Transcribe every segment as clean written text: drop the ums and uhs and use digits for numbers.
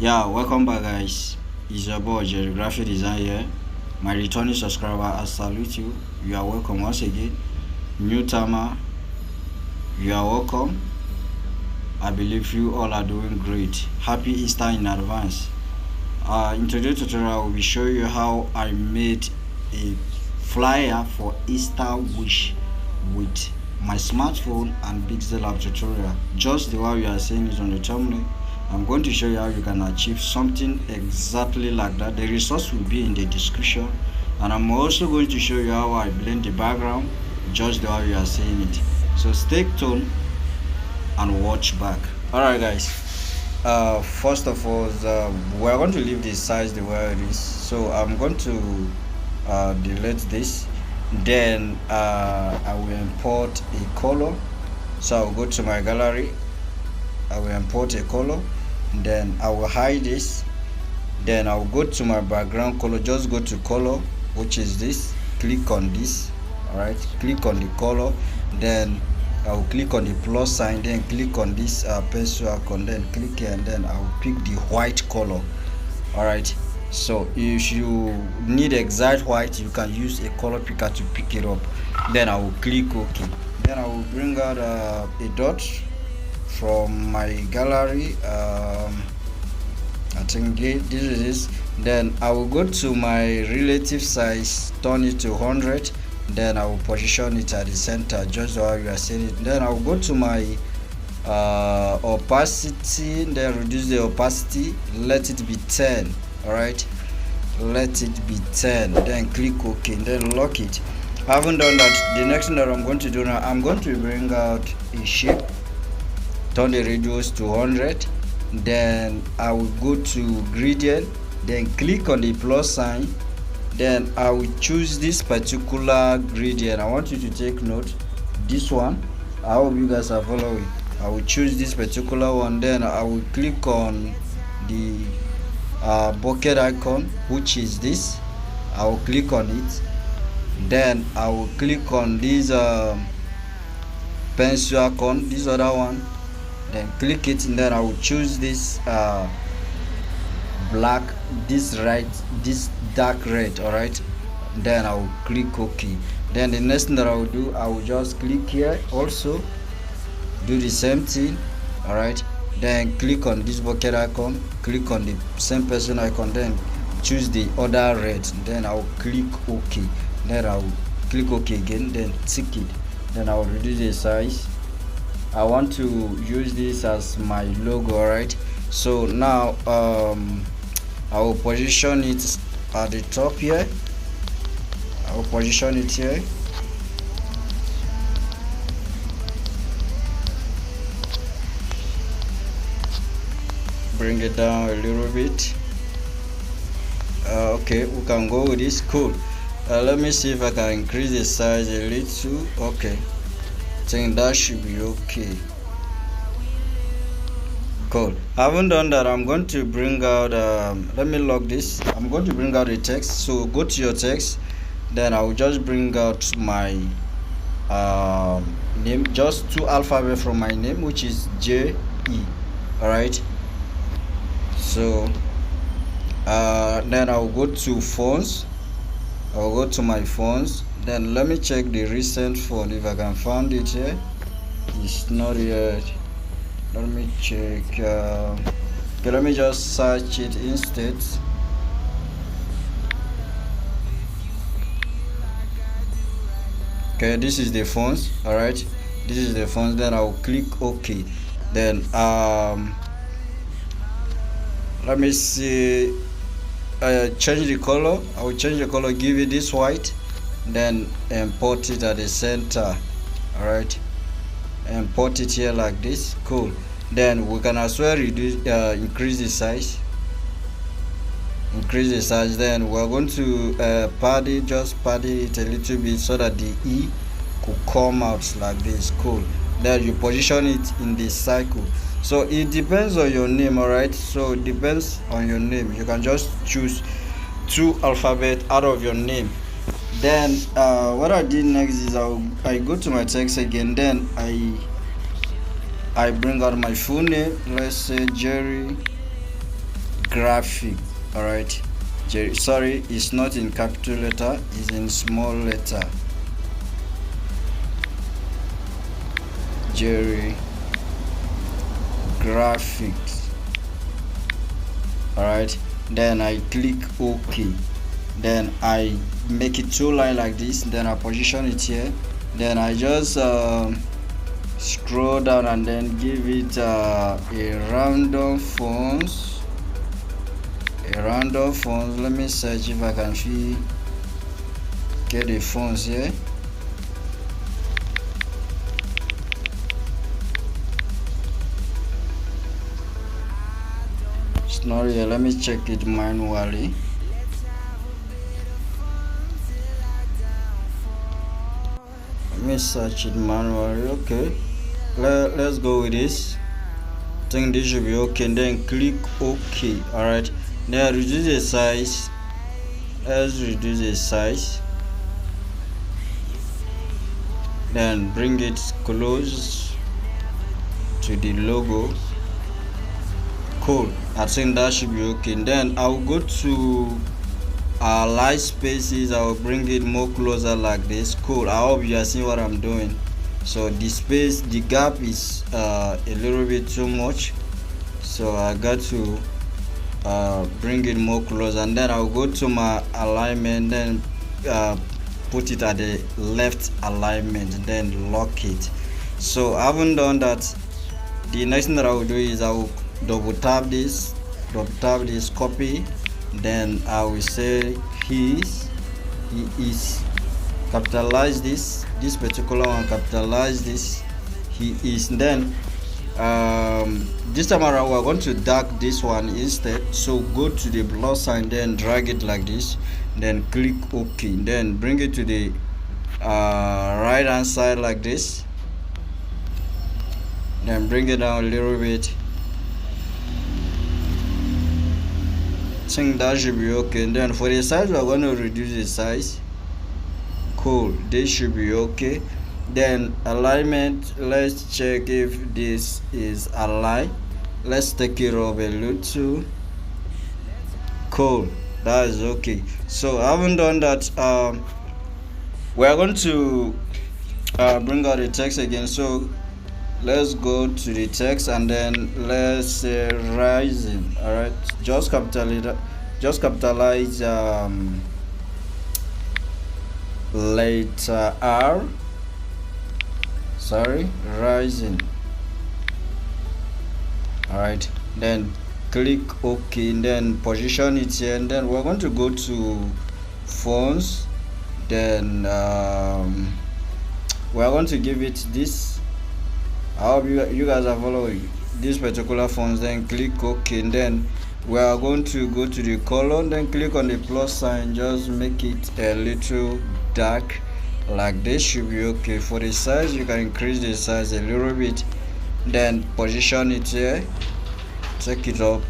Yeah, welcome back, guys. It's your boy Jerry Graphic Design here. My returning subscriber, I salute you. You are welcome once again. New timer, you are welcome. I believe you all are doing great. Happy Easter in advance. In today's tutorial, I will be showing you how I made a flyer for Easter wish with my smartphone and Pixellab tutorial. Just the way you are seeing it on the thumbnail. I'm going to show you how you can achieve something exactly like that. The resource will be in the description, and I'm also going to show you how I blend the background just the way you are seeing it. So stay tuned and watch back. Alright guys, first of all, we're going to leave the size the way it is. So I'm going to delete this, then I will import a color. So I'll go to my gallery, I will import a color, then I will hide this, then I'll go to my background color, just go to color, which is this, click on this. Alright, click on the color, then I'll click on the plus sign, then click on this pencil icon, then click here, and then I'll pick the white color. Alright, so if you need exact white, you can use a color picker to pick it up. Then I will click OK. Then I will bring out a dot from my gallery. I think this is this. Then I will go to my relative size, turn it to 100. Then I will position it at the center, just how you are seeing it. Then I will go to my opacity, then reduce the opacity, let it be 10. Alright, let it be 10, then click OK, then lock it. I haven't done that. The next thing that I'm going to do now, I'm going to bring out a shape, turn the radius to 100, then I will go to gradient, then click on the plus sign, then I will choose this particular gradient. I want you to take note, this one. I hope you guys are following. I will choose this particular one, then I will click on the bucket icon, which is this. I will click on it, then I will click on this pencil icon, this other one, then click it, and then I will choose this black, this dark red. All right, then I will click OK. Then the next thing that I will do, I will just click here, also do the same thing. All right, then click on this bucket icon, click on the same person icon, then choose the other red, then I will click OK. Then I will click OK again, then tick it, then I will reduce the size. I want to use this as my logo. All right, so now I will position it at the top here. I will position it here. Bring it down a little bit. Okay, we can go with this. Cool. Let me see if I can increase the size a little. Okay, I think that should be okay. Cool. I haven't done that. I'm going to bring out let me lock this. I'm going to bring out the text. So go to your text, then I will just bring out my name, just two alphabet from my name, which is JE. All right, so then I'll go to fonts. I'll go to my fonts, then let me check the recent font if I can find it here. It's not yet. Let me check. Okay, let me just search it instead. Okay, this is the fonts. All right, this is the fonts. Then I'll click OK. Then let me see. Change the color. I will change the color, give it this white, then import it at the center. All right, import it here like this. Cool. Then we can as well reduce increase the size, then we're going to pad it, just pad it a little bit so that the E could come out like this. Cool. Then you position it in the circle. So it depends on your name. All right, so it depends on your name. You can just choose two alphabet out of your name. Then what I did next is I go to my text again, then I bring out my full name. Let's say Jerry graphic. All right, sorry, it's not in capital letter, it's in small letter. Jerry graphics. All right, then I click OK. Then I make it 2 line like this, then I position it here, then I just scroll down and then give it a random fonts. Let me search if I can get the fonts here. It's not here. Let me check it manually. Let me search it manually. Okay, let's go with this. I think this should be okay, and then click OK. All right, then reduce the size. Let's reduce the size, then bring it close to the logo. Cool, I think that should be okay. And then I'll go to light spaces. I'll bring it more closer like this. Cool, I hope you are seeing what I'm doing. So the gap is a little bit too much, so I got to bring it more close, and then I'll go to my alignment, then put it at the left alignment, then lock it. So I haven't done that. The next thing that I will do is I will double tap this, copy, then I will say he is, capitalize this particular one, capitalize this, he is. Then this time around we're going to dark this one instead, so go to the plus sign, then drag it like this, then click OK, then bring it to the right hand side like this, then bring it down a little bit. I think that should be okay. And then for the size we're going to reduce the size. Cool, this should be okay. Then alignment, let's check if this is aligned. Let's take it off a little. Cool, that is okay. So I haven't done that. We are going to bring out the text again. So let's go to the text, and then let's say rising. All right, just capitalize letter R. Sorry, rising. All right, then click OK, and then position it here, and then we're going to go to fonts. Then we're going to give it this. I hope you guys are following this particular fonts. Then click OK, and then we are going to go to the color, then click on the plus sign, just make it a little dark like this. Should be okay. For the size, you can increase the size a little bit, then position it here, take it up.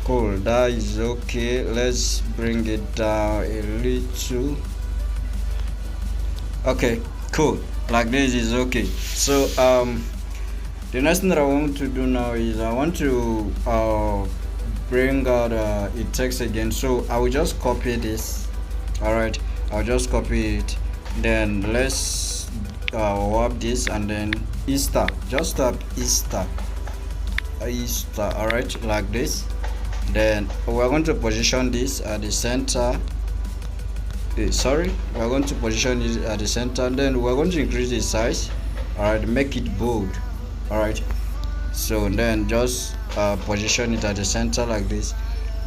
Cool, that is okay. Let's bring it down a little. Okay, cool, like this is okay. So the next thing that I want to do now is I want to bring out a text again. So I will just copy this. All right, I'll just copy it, then let's warp this, and then Easter, just tap Easter. All right, like this. Then we're going to position this at the center. We're going to position it at the center, and then we're going to increase the size. All right, make it bold. All right, so then just position it at the center like this.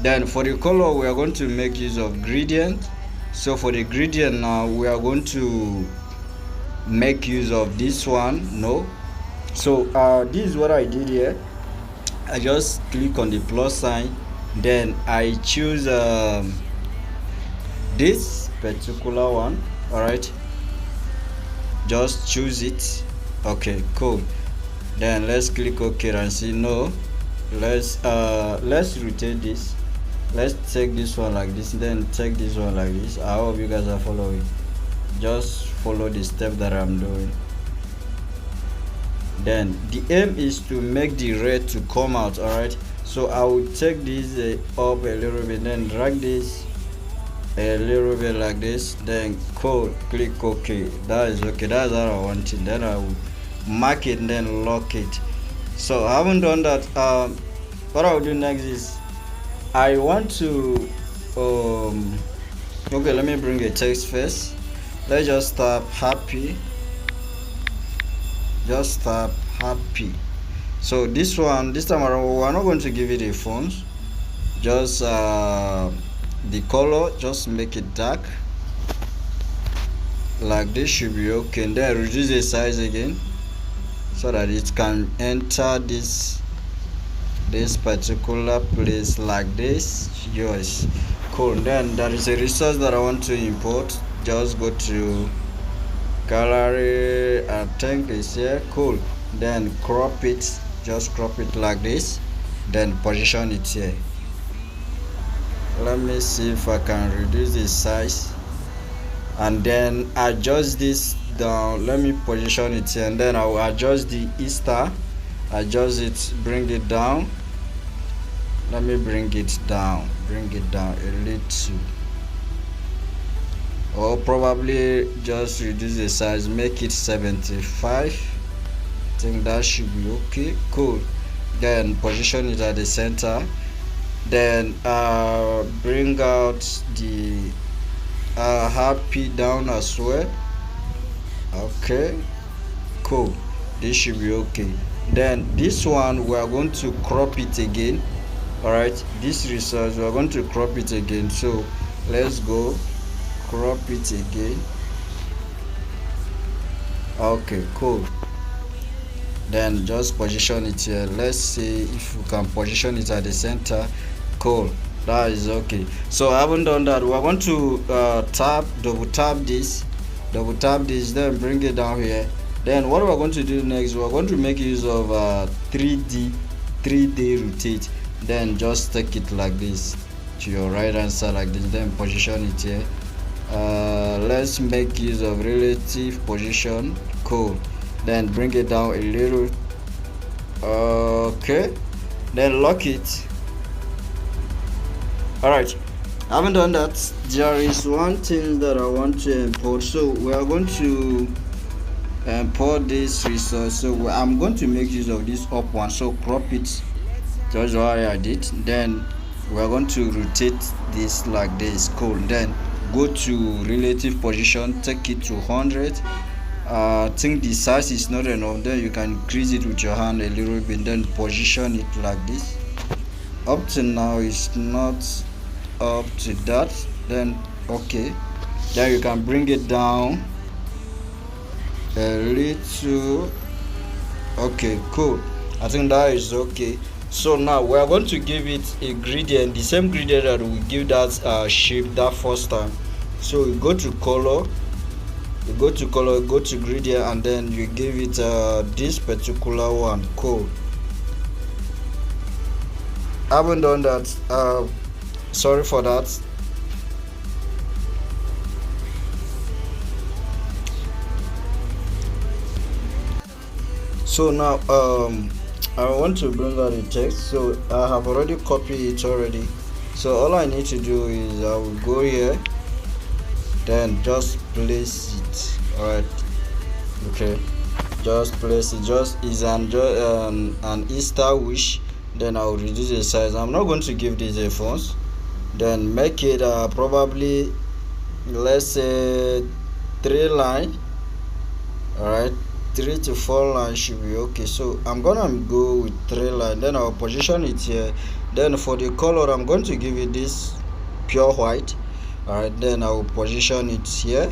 Then for the color, we are going to make use of gradient. So for the gradient now, we are going to make use of this one. So this is what I did here. I just click on the plus sign, then I choose this particular one. All right, just choose it. Okay, cool. Then let's click OK and see. Let's rotate this. let's take this one like this, then take this one like this. I hope you guys are following. Just follow the step that I'm doing. Then the aim is to make the red to come out. All right, so I will take this up a little bit, then drag this a little bit like this, then click OK. That is okay. That's how I want it. Then I will mark it and then lock it. So I haven't done that. What I will do next is I want to okay, let me bring a text first. Let's just type happy. Just type happy. So this time around we're not going to give it a font. Just the color, just make it dark like this, should be okay. And then reduce the size again so that it can enter this particular place like this. Yes, cool. Then there is a resource that I want to import. Just go to gallery, I think it's here. Cool. Then crop it, just crop it like this, then position it here. Let me see if I can reduce the size and then adjust this down. Let me position it here, and then I will adjust the Easter, adjust it, bring it down. Let me bring it down a little, or probably just reduce the size, make it 75. I think that should be okay. Cool. Then position it at the center, then bring out the happy down as well. Okay, cool. This should be okay. Then this one we are going to crop it again. All right, this resource we are going to crop it again. So let's go crop it again. Okay, cool. Then just position it here. Let's see if we can position it at the center. Cool, that is okay. So I haven't done that. We're going to double tap this, then bring it down here. Then what we're going to do next, we're going to make use of 3D rotate. Then just take it like this to your right hand side like this, then position it here. Let's make use of relative position. Cool. Then bring it down a little. Okay, then lock it. All right, I haven't done that. There is one thing that I want to import, so we are going to import this resource. So I'm going to make use of this up one, so crop it just what I did. Then we are going to rotate this like this. Cool. Then go to relative position, take it to 100. I think the size is not enough, then you can increase it with your hand a little bit, then position it like this. Up to now it's not up to that, then okay, then you can bring it down a little. Okay, cool. I think that is okay. So now we are going to give it a gradient, the same gradient that we give that shape that first time. So you go to color, go to gradient, and then you give it this particular one. Cool. I haven't done that. Sorry for that. So now I want to bring out the text. So I have already copied it already. So all I need to do is I will go here, then just place it. All right, okay, just place it. Just is an Easter wish. Then I will reduce the size. I'm not going to give this a font. Then make it probably, let's say 3 line. All right, 3 to 4 lines should be okay. So I'm gonna go with 3 line, then I'll position it here. Then for the color, I'm going to give it this pure white. All right, then I will position it here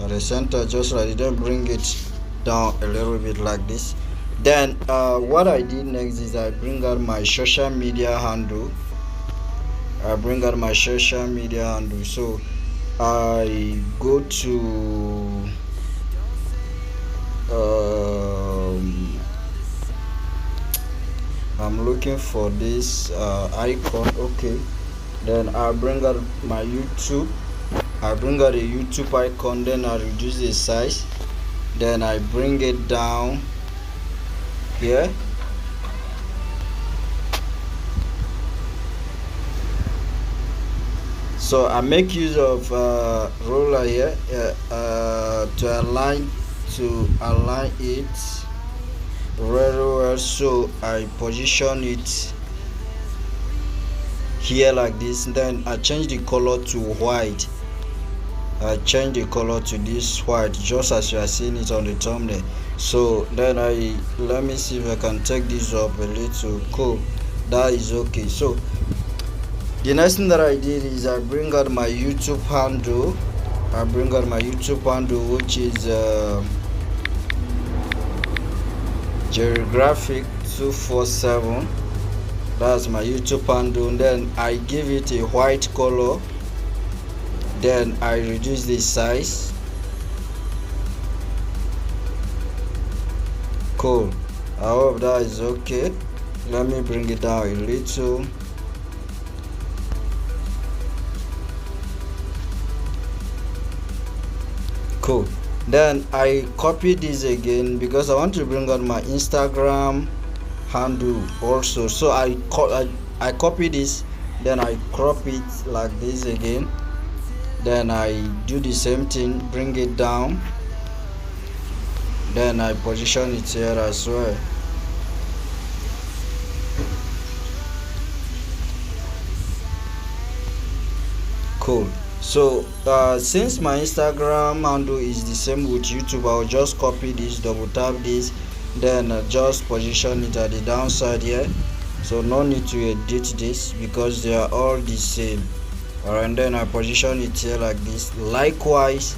at the center, just like that. Then bring it down a little bit like this. Then what I did next is I bring out my social media handle. So I go to I'm looking for this icon. Okay, Then I bring out my YouTube. I bring out a YouTube icon, then I reduce the size, then I bring it down here. So I make use of roller here to align it very well. So I position it here like this, then I change the color to white. I change the color to this white, just as you are seeing it on the thumbnail. So then let me see if I can take this up a little. Cool, that is okay. So the next thing that I did is I bring out my YouTube handle. Which is Typography 247. That's my YouTube handle. And then I give it a white color, then I reduce the size. Cool, I hope that is okay. Let me bring it down a little. Cool, then I copy this again because I want to bring out my Instagram handle also. So I copy this, then I crop it like this again, then I do the same thing, bring it down, then I position it here as well. Cool. So since my Instagram handle is the same with YouTube, I'll just copy this, double tap this, then just position it at the downside here. So no need to edit this because they are all the same. Alright, and then I position it here like this. Likewise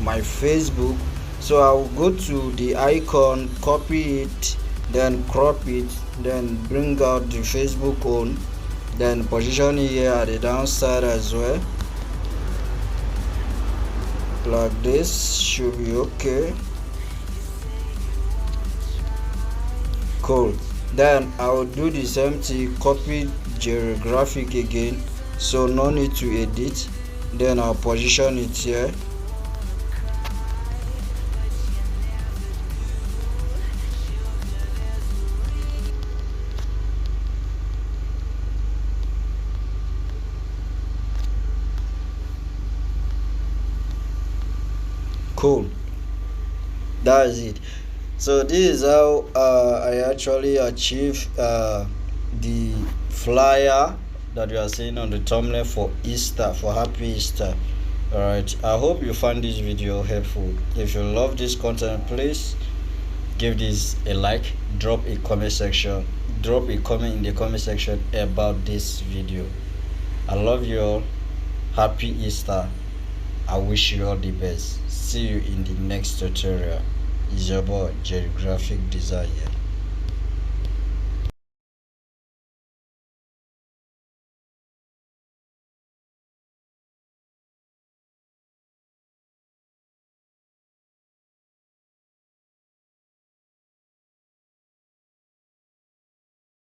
my Facebook. So I'll go to the icon, copy it, then crop it, then bring out the Facebook one, then position it here at the downside as well. Like this should be okay. Cool, then I will do the same thing, copy geographic again, so no need to edit. Then I'll position it here. Cool, that is it. So this is how I actually achieve the flyer that you are seeing on the thumbnail for Easter, for happy Easter. Alright, I hope you find this video helpful. If you love this content, please give this a like, drop a comment in the comment section about this video. I love you all. Happy Easter. I wish you all the best. See you in the next tutorial. Is your boy Jerry Graphic Design.